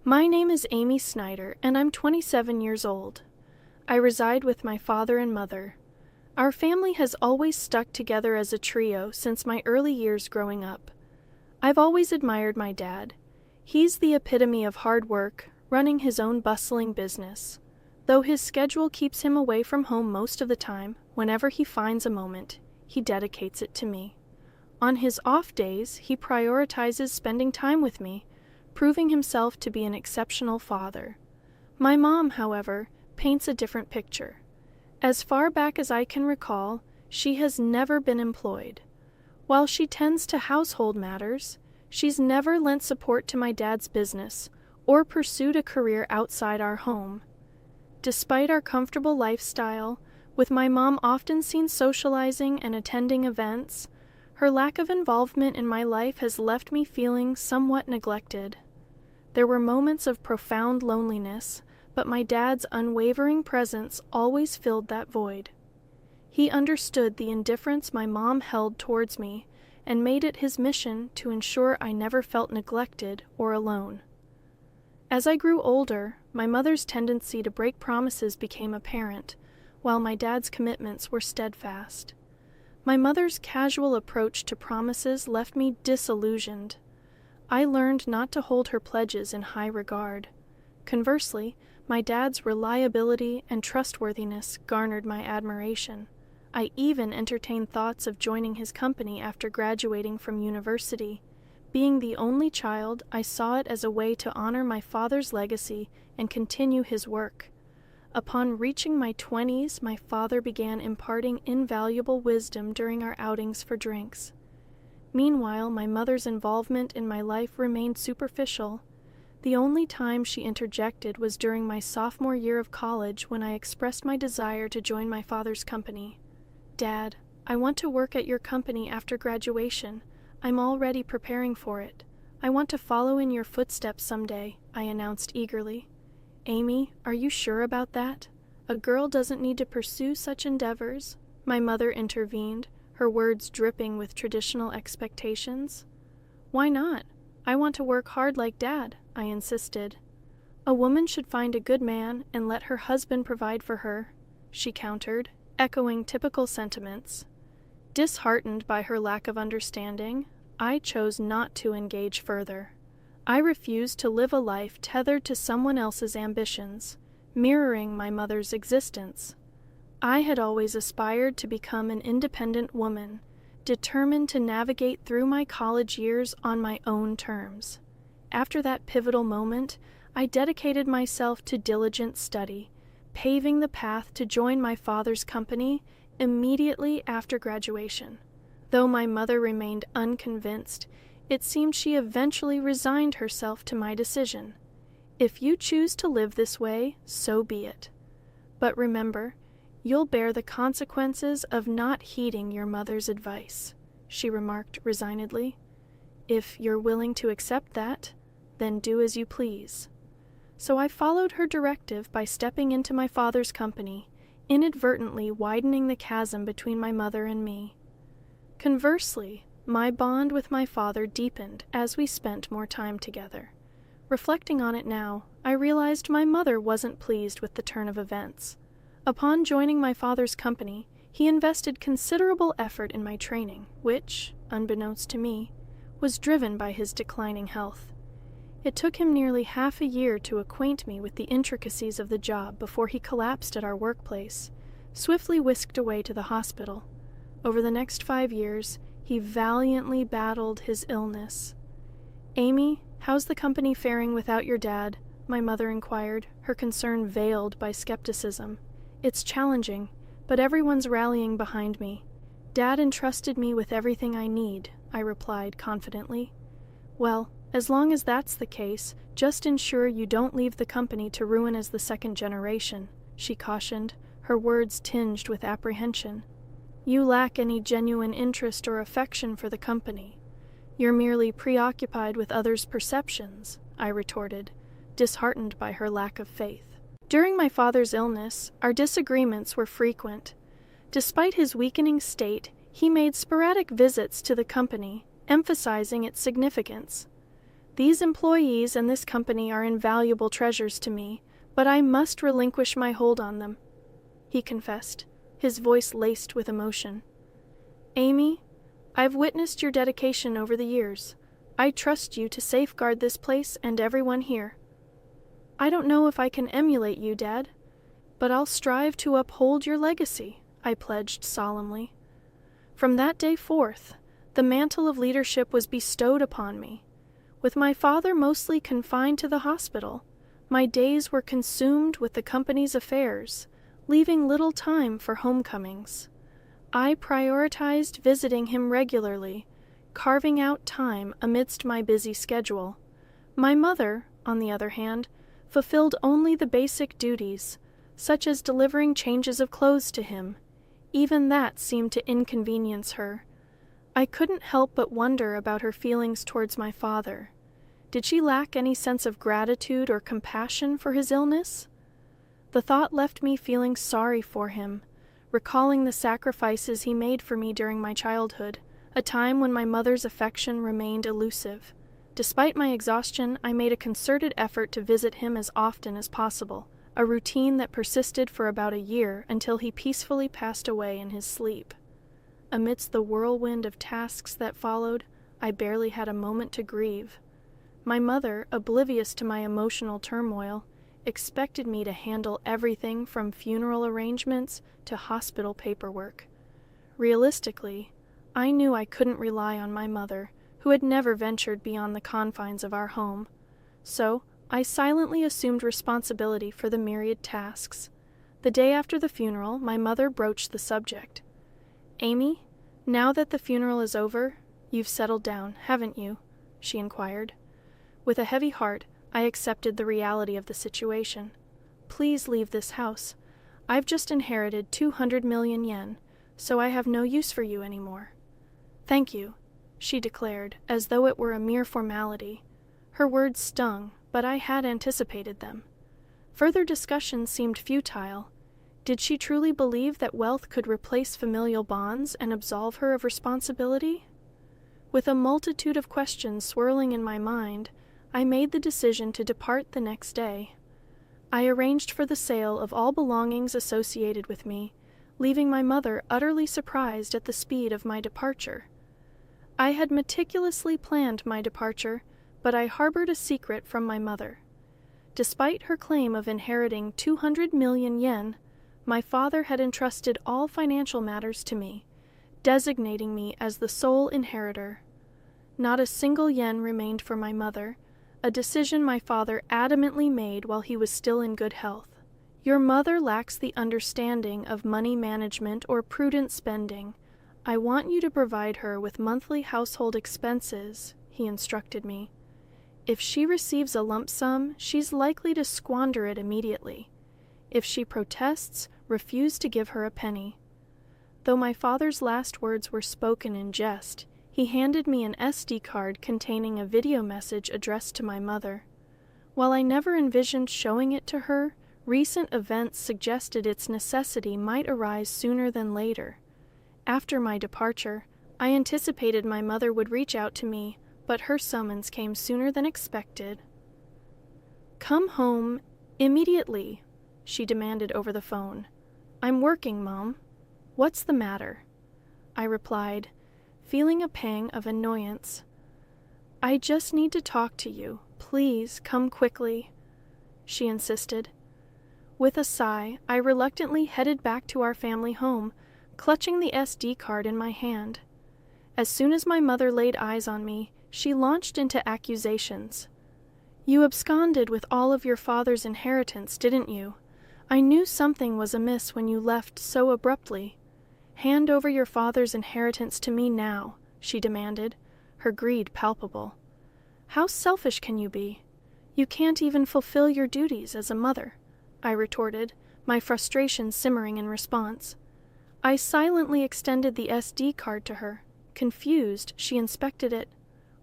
My name is Amy Snyder, and I'm 27 years old. I reside with my father and mother. Our family has always stuck together as a trio since my early years growing up. I've always admired my dad. He's the epitome of hard work, running his own bustling business. Though his schedule keeps him away from home most of the time, whenever he finds a moment, he dedicates it to me. On his off days, he prioritizes spending time with me, proving himself to be an exceptional father. My mom, however, paints a different picture. As far back as I can recall, she has never been employed. While she tends to household matters, she's never lent support to my dad's business or pursued a career outside our home. Despite our comfortable lifestyle, with my mom often seen socializing and attending events, her lack of involvement in my life has left me feeling somewhat neglected. There were moments of profound loneliness, but my dad's unwavering presence always filled that void. He understood the indifference my mom held towards me and made it his mission to ensure I never felt neglected or alone. As I grew older, my mother's tendency to break promises became apparent, while my dad's commitments were steadfast. My mother's casual approach to promises left me disillusioned. I learned not to hold her pledges in high regard. Conversely, my dad's reliability and trustworthiness garnered my admiration. I even entertained thoughts of joining his company after graduating from university. Being the only child, I saw it as a way to honor my father's legacy and continue his work. Upon reaching my 20s, my father began imparting invaluable wisdom during our outings for drinks. Meanwhile, my mother's involvement in my life remained superficial. The only time she interjected was during my sophomore year of college when I expressed my desire to join my father's company. "Dad, I want to work at your company after graduation. I'm already preparing for it. I want to follow in your footsteps someday," I announced eagerly. "Amy, are you sure about that? A girl doesn't need to pursue such endeavors," my mother intervened, her words dripping with traditional expectations. "Why not? I want to work hard like Dad," I insisted. "A woman should find a good man and let her husband provide for her," she countered, echoing typical sentiments. Disheartened by her lack of understanding, I chose not to engage further. I refused to live a life tethered to someone else's ambitions, mirroring my mother's existence. I had always aspired to become an independent woman, determined to navigate through my college years on my own terms. After that pivotal moment, I dedicated myself to diligent study, paving the path to join my father's company immediately after graduation. Though my mother remained unconvinced, it seemed she eventually resigned herself to my decision. "If you choose to live this way, so be it. But remember, you'll bear the consequences of not heeding your mother's advice," she remarked resignedly. "If you're willing to accept that, then do as you please." So I followed her directive by stepping into my father's company, inadvertently widening the chasm between my mother and me. Conversely, my bond with my father deepened as we spent more time together. Reflecting on it now, I realized my mother wasn't pleased with the turn of events. Upon joining my father's company, he invested considerable effort in my training, which, unbeknownst to me, was driven by his declining health. It took him nearly half a year to acquaint me with the intricacies of the job before he collapsed at our workplace, swiftly whisked away to the hospital. Over the next 5 years, he valiantly battled his illness. "Amy, how's the company faring without your dad?" my mother inquired, her concern veiled by skepticism. "It's challenging, but everyone's rallying behind me. Dad entrusted me with everything I need," I replied confidently. "Well, as long as that's the case, just ensure you don't leave the company to ruin as the second generation," she cautioned, her words tinged with apprehension. "You lack any genuine interest or affection for the company. You're merely preoccupied with others' perceptions," I retorted, disheartened by her lack of faith. During my father's illness, our disagreements were frequent. Despite his weakening state, he made sporadic visits to the company, emphasizing its significance. These employees and this company are invaluable treasures to me, but I must relinquish my hold on them," he confessed, his voice laced with emotion. "Amy, I've witnessed your dedication over the years. I trust you to safeguard this place and everyone here. I don't know if I can emulate you, Dad, but I'll strive to uphold your legacy," I pledged solemnly. From that day forth, the mantle of leadership was bestowed upon me. With my father mostly confined to the hospital, my days were consumed with the company's affairs, leaving little time for homecomings. I prioritized visiting him regularly, carving out time amidst my busy schedule. My mother, on the other hand, fulfilled only the basic duties, such as delivering changes of clothes to him. Even that seemed to inconvenience her. I couldn't help but wonder about her feelings towards my father. Did she lack any sense of gratitude or compassion for his illness? The thought left me feeling sorry for him, recalling the sacrifices he made for me during my childhood, a time when my mother's affection remained elusive. Despite my exhaustion, I made a concerted effort to visit him as often as possible, a routine that persisted for about a year until he peacefully passed away in his sleep. Amidst the whirlwind of tasks that followed, I barely had a moment to grieve. My mother, oblivious to my emotional turmoil, expected me to handle everything from funeral arrangements to hospital paperwork. Realistically, I knew I couldn't rely on my mother, who had never ventured beyond the confines of our home, so I silently assumed responsibility for the myriad tasks. The day after the funeral, my mother broached the subject. "Amy, now that the funeral is over, you've settled down, haven't you?" she inquired. With a heavy heart, I accepted the reality of the situation. "Please leave this house. I've just inherited 200 million yen, so I have no use for you anymore." "Thank you," she declared, as though it were a mere formality. Her words stung, but I had anticipated them. Further discussion seemed futile. Did she truly believe that wealth could replace familial bonds and absolve her of responsibility? With a multitude of questions swirling in my mind, I made the decision to depart the next day. I arranged for the sale of all belongings associated with me, leaving my mother utterly surprised at the speed of my departure. I had meticulously planned my departure, but I harbored a secret from my mother. Despite her claim of inheriting 200 million yen, my father had entrusted all financial matters to me, designating me as the sole inheritor. Not a single yen remained for my mother, a decision my father adamantly made while he was still in good health. "Your mother lacks the understanding of money management or prudent spending. I want you to provide her with monthly household expenses," he instructed me. "If she receives a lump sum, she's likely to squander it immediately. If she protests, refuse to give her a penny." Though my father's last words were spoken in jest, he handed me an SD card containing a video message addressed to my mother. While I never envisioned showing it to her, recent events suggested its necessity might arise sooner than later. After my departure, I anticipated my mother would reach out to me, but her summons came sooner than expected. "Come home immediately," she demanded over the phone. "I'm working, Mom." "What's the matter?" I replied, feeling a pang of annoyance. "I just need to talk to you. Please come quickly," she insisted. With a sigh, I reluctantly headed back to our family home, clutching the SD card in my hand. As soon as my mother laid eyes on me, she launched into accusations. "You absconded with all of your father's inheritance, didn't you? I knew something was amiss when you left so abruptly. Hand over your father's inheritance to me now," she demanded, her greed palpable. "How selfish can you be? You can't even fulfill your duties as a mother," I retorted, my frustration simmering in response. I silently extended the SD card to her. Confused, she inspected it.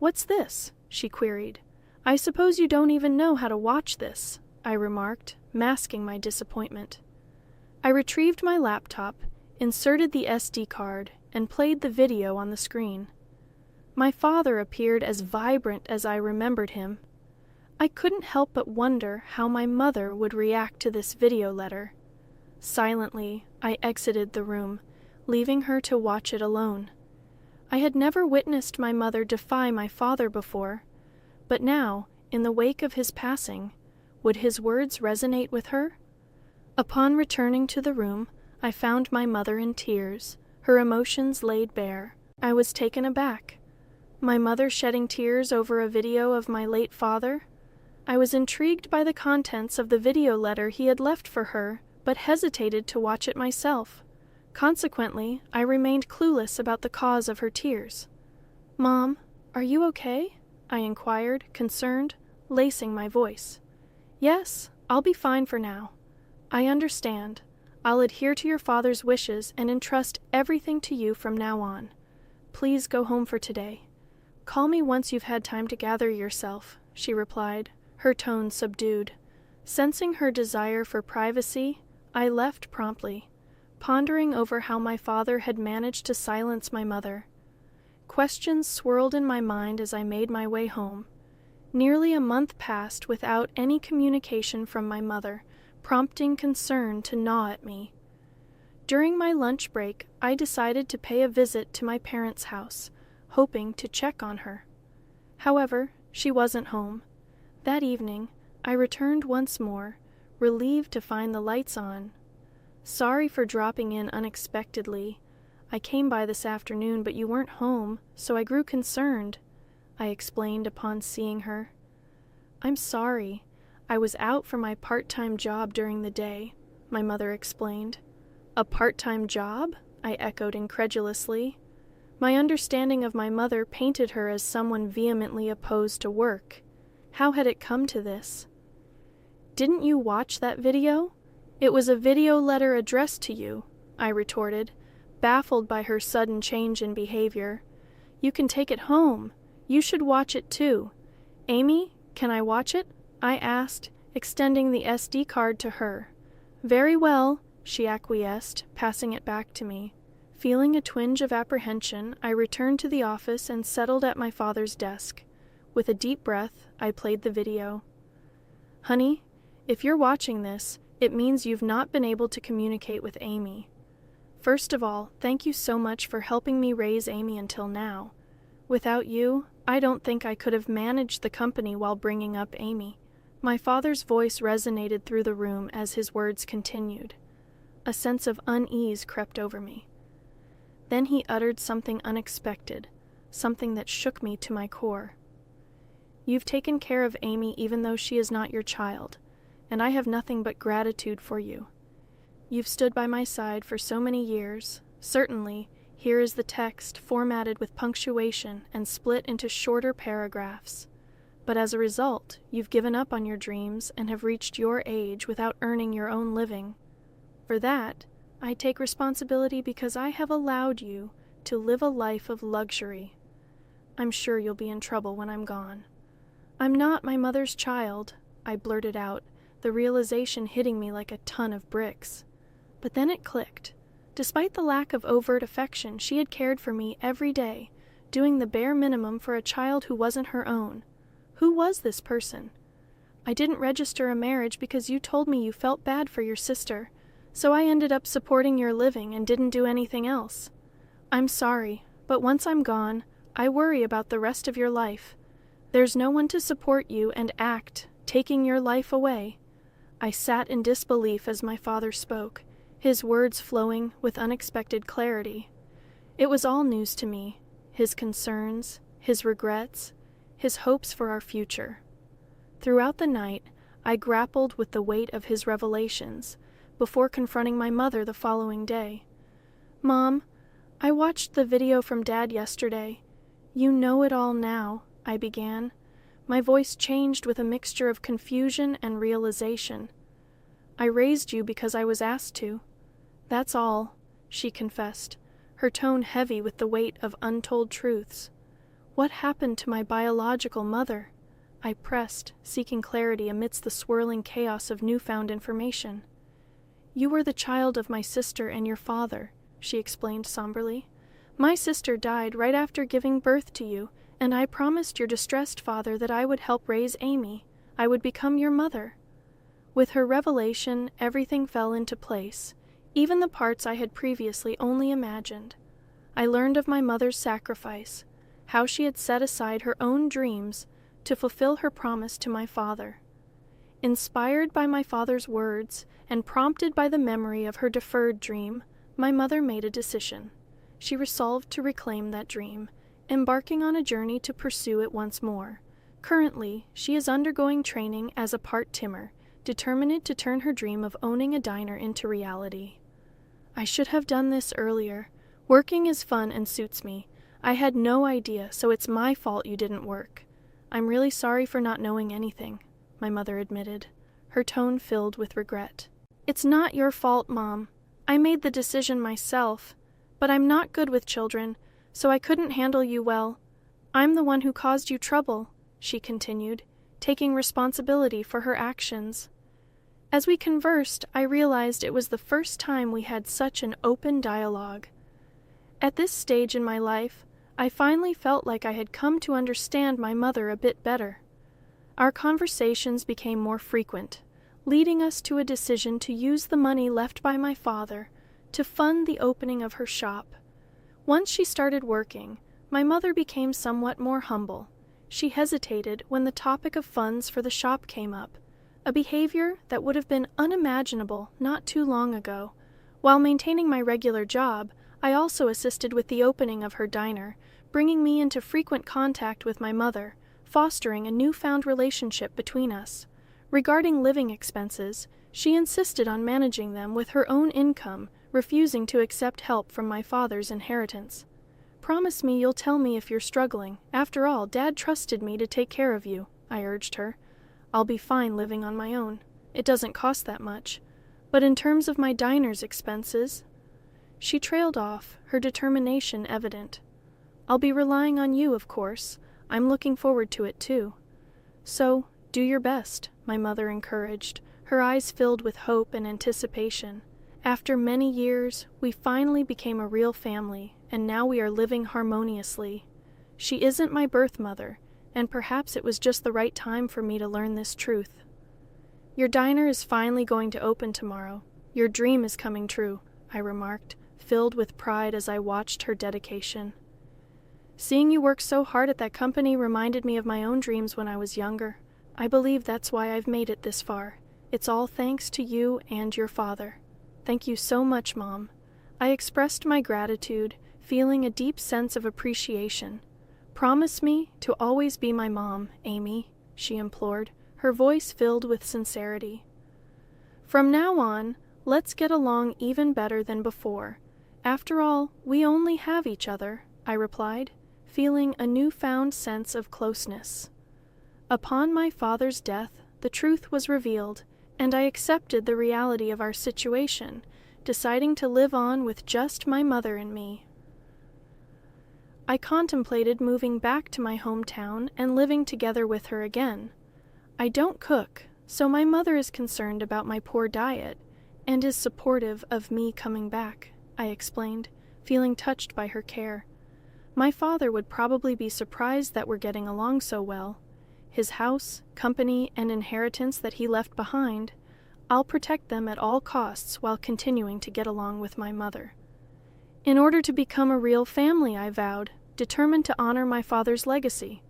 "What's this?" she queried. "I suppose you don't even know how to watch this," I remarked, masking my disappointment. I retrieved my laptop, inserted the SD card, and played the video on the screen. My father appeared as vibrant as I remembered him. I couldn't help but wonder how my mother would react to this video letter. Silently, I exited the room, leaving her to watch it alone. I had never witnessed my mother defy my father before, but now, in the wake of his passing, would his words resonate with her? Upon returning to the room, I found my mother in tears, her emotions laid bare. I was taken aback. My mother shedding tears over a video of my late father? I was intrigued by the contents of the video letter he had left for her, but hesitated to watch it myself. Consequently, I remained clueless about the cause of her tears. "Mom, are you okay?" I inquired, concerned, lacing my voice. "Yes, I'll be fine for now. I understand. I'll adhere to your father's wishes and entrust everything to you from now on. Please go home for today. Call me once you've had time to gather yourself," she replied, her tone subdued. Sensing her desire for privacy, I left promptly, pondering over how my father had managed to silence my mother. Questions swirled in my mind as I made my way home. Nearly a month passed without any communication from my mother, prompting concern to gnaw at me. During my lunch break, I decided to pay a visit to my parents' house, hoping to check on her. However, she wasn't home. That evening, I returned once more, relieved to find the lights on. "Sorry for dropping in unexpectedly. I came by this afternoon, but you weren't home, so I grew concerned," I explained upon seeing her. "I'm sorry. I was out for my part-time job during the day," my mother explained. "A part-time job?" I echoed incredulously. My understanding of my mother painted her as someone vehemently opposed to work. How had it come to this? "Didn't you watch that video? It was a video letter addressed to you," I retorted, baffled by her sudden change in behavior. "You can take it home. You should watch it too. Amy, can I watch it?" I asked, extending the SD card to her. "Very well," she acquiesced, passing it back to me. Feeling a twinge of apprehension, I returned to the office and settled at my father's desk. With a deep breath, I played the video. "Honey, if you're watching this, it means you've not been able to communicate with Amy. First of all, thank you so much for helping me raise Amy until now. Without you, I don't think I could have managed the company while bringing up Amy." My father's voice resonated through the room as his words continued. A sense of unease crept over me. Then he uttered something unexpected, something that shook me to my core. "You've taken care of Amy even though she is not your child, and I have nothing but gratitude for you. You've stood by my side for so many years. Certainly, here is the text formatted with punctuation and split into shorter paragraphs. But as a result, you've given up on your dreams and have reached your age without earning your own living. For that, I take responsibility because I have allowed you to live a life of luxury. I'm sure you'll be in trouble when I'm gone." "I'm not my mother's child," I blurted out, the realization hitting me like a ton of bricks. But then it clicked. Despite the lack of overt affection, she had cared for me every day, doing the bare minimum for a child who wasn't her own. Who was this person? "I didn't register a marriage because you told me you felt bad for your sister, so I ended up supporting your living and didn't do anything else. I'm sorry, but once I'm gone, I worry about the rest of your life. There's no one to support you and act, taking your life away." I sat in disbelief as my father spoke, his words flowing with unexpected clarity. It was all news to me, his concerns, his regrets, his hopes for our future. Throughout the night, I grappled with the weight of his revelations, before confronting my mother the following day. "Mom, I watched the video from Dad yesterday. You know it all now," I began. My voice changed with a mixture of confusion and realization. "I raised you because I was asked to. That's all," she confessed, her tone heavy with the weight of untold truths. "What happened to my biological mother?" I pressed, seeking clarity amidst the swirling chaos of newfound information. "You were the child of my sister and your father," she explained somberly. My sister died right after giving birth to you, and I promised your distressed father that I would help raise Amy. I would become your mother." With her revelation, everything fell into place, even the parts I had previously only imagined. I learned of my mother's sacrifice, how she had set aside her own dreams to fulfill her promise to my father. Inspired by my father's words and prompted by the memory of her deferred dream, my mother made a decision. She resolved to reclaim that dream, embarking on a journey to pursue it once more. Currently, she is undergoing training as a part-timer, determined to turn her dream of owning a diner into reality. I should have done this earlier. Working is fun and suits me. I had no idea, so it's my fault you didn't work. I'm really sorry for not knowing anything, my mother admitted, her tone filled with regret. It's not your fault, Mom. I made the decision myself, but I'm not good with children, so I couldn't handle you well. I'm the one who caused you trouble, she continued, taking responsibility for her actions. As we conversed, I realized it was the first time we had such an open dialogue. At this stage in my life, I finally felt like I had come to understand my mother a bit better. Our conversations became more frequent, leading us to a decision to use the money left by my father to fund the opening of her shop. Once she started working, my mother became somewhat more humble. She hesitated when the topic of funds for the shop came up, a behavior that would have been unimaginable not too long ago. While maintaining my regular job, I also assisted with the opening of her diner, bringing me into frequent contact with my mother, fostering a newfound relationship between us. Regarding living expenses, she insisted on managing them with her own income, refusing to accept help from my father's inheritance. "Promise me you'll tell me if you're struggling. After all, Dad trusted me to take care of you," I urged her. "I'll be fine living on my own. It doesn't cost that much. But in terms of my diner's expenses..." She trailed off, her determination evident. "I'll be relying on you, of course. I'm looking forward to it, too." "So, do your best," my mother encouraged, her eyes filled with hope and anticipation. After many years, we finally became a real family, and now we are living harmoniously. She isn't my birth mother, and perhaps it was just the right time for me to learn this truth. "Your diner is finally going to open tomorrow. Your dream is coming true," I remarked, filled with pride as I watched her dedication. "Seeing you work so hard at that company reminded me of my own dreams when I was younger. I believe that's why I've made it this far. It's all thanks to you and your father. Thank you so much, Mom." I expressed my gratitude, feeling a deep sense of appreciation. "Promise me to always be my mom, Amy," she implored, her voice filled with sincerity. "From now on, let's get along even better than before. After all, we only have each other," I replied, feeling a newfound sense of closeness. Upon my father's death, the truth was revealed, and I accepted the reality of our situation, deciding to live on with just my mother and me. I contemplated moving back to my hometown and living together with her again. I don't cook, so my mother is concerned about my poor diet and is supportive of me coming back, I explained, feeling touched by her care. My father would probably be surprised that we're getting along so well. His house, company, and inheritance that he left behind, I'll protect them at all costs while continuing to get along with my mother. In order to become a real family, I vowed, determined to honor my father's legacy.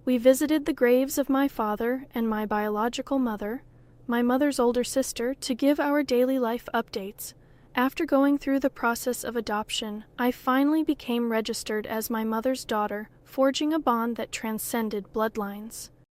We visited the graves of my father and my biological mother, my mother's older sister, to give our daily life updates. After going through the process of adoption, I finally became registered as my mother's daughter, forging a bond that transcended bloodlines.